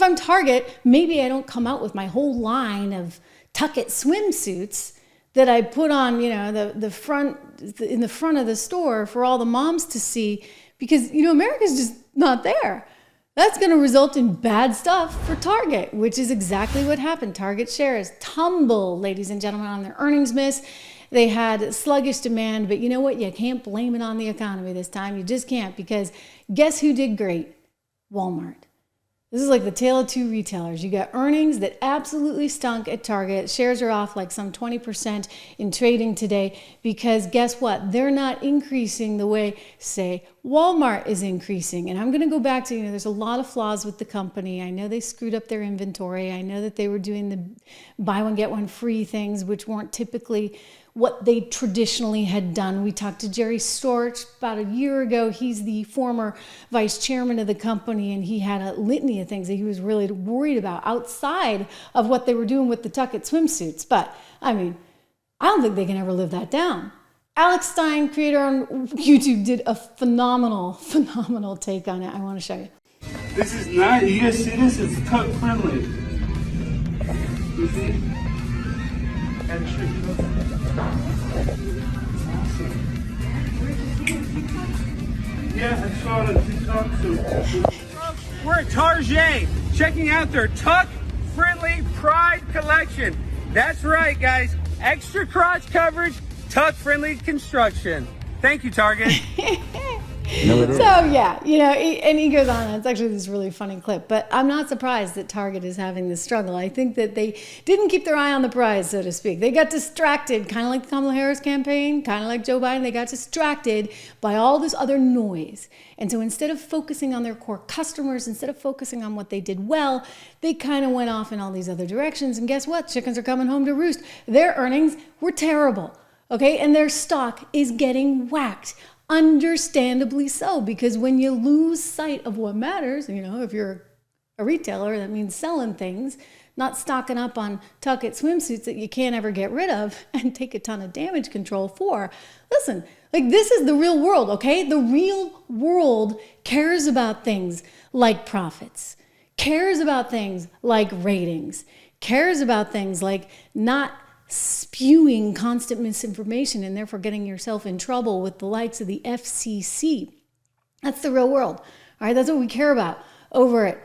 I'm Target, maybe I don't come out with my whole line of tuck-it swimsuits that I put on, in the front of the store for all the moms to see, because, America's just not there. That's going to result in bad stuff for Target, which is exactly what happened. Target shares tumble, ladies and gentlemen, on their earnings miss. They had sluggish demand, but you know what? You can't blame it on the economy this time. You just can't, because guess who did great? Walmart. This is like the tale of two retailers. You got earnings that absolutely stunk at Target. Shares are off like some 20% in trading today, because guess what? They're not increasing the way, say, Walmart is increasing. And I'm going to go back to, there's a lot of flaws with the company. I know they screwed up their inventory. I know that they were doing the buy one, get one free things, which weren't typically what they traditionally had done. We talked to Jerry Storch about a year ago. He's the former vice chairman of the company, and he had a litany of things that he was really worried about outside of what they were doing with the tuck-it swimsuits. But, I don't think they can ever live that down. Alex Stein, creator on YouTube, did a phenomenal take on it. I want to show you. This is not, you guys see this? It's tuck friendly. You see? Extra tuck. Yeah, I saw it on TikTok. So we're at Target, checking out their tuck-friendly Pride collection. That's right, guys. Extra crotch coverage, tuck-friendly construction. Thank you, Target. No, it is. So yeah, and he goes on. It's actually this really funny clip, but I'm not surprised that Target is having this struggle. I think that they didn't keep their eye on the prize, so to speak. They got distracted, kind of like the Kamala Harris campaign, kind of like Joe Biden. They got distracted by all this other noise. And so instead of focusing on their core customers, instead of focusing on what they did well, they kind of went off in all these other directions. And guess what? Chickens are coming home to roost. Their earnings were terrible, okay? And their stock is getting whacked. Understandably so, because when you lose sight of what matters, if you're a retailer, that means selling things, not stocking up on tuck-it swimsuits that you can't ever get rid of and take a ton of damage control for. Listen, this is the real world, okay? The real world cares about things like profits, cares about things like ratings, cares about things like not spewing constant misinformation and therefore getting yourself in trouble with the likes of the FCC. That's the real world. All right, that's what we care about over at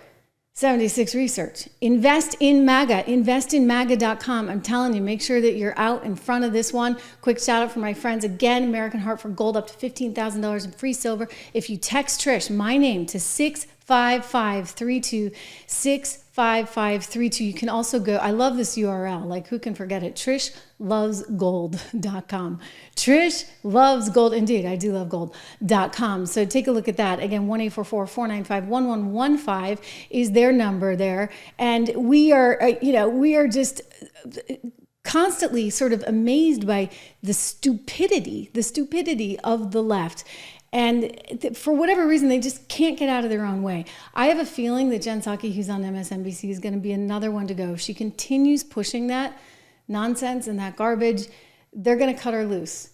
76 Research. Invest in MAGA, investinmaga.com. I'm telling you, make sure that you're out in front of this one. Quick shout out for my friends again, American Heart for Gold, up to $15,000 in free silver. If you text Trish, my name, to 65532, 65532. You can also go, I love this URL, who can forget it? TrishLovesGold.com. Trish loves gold. Indeed, I do love gold.com. So take a look at that. Again, 1-844-495-1115 is their number there. And we are just constantly sort of amazed by the stupidity of the left. And for whatever reason, they just can't get out of their own way. I have a feeling that Jen Psaki, who's on MSNBC, is going to be another one to go. If she continues pushing that nonsense and that garbage, they're going to cut her loose.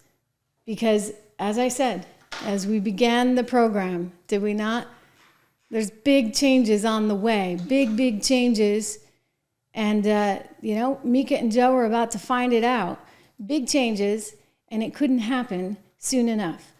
Because, as I said, as we began the program, did we not? There's big changes on the way. Big changes. And, Mika and Joe are about to find it out. Big changes, and it couldn't happen soon enough.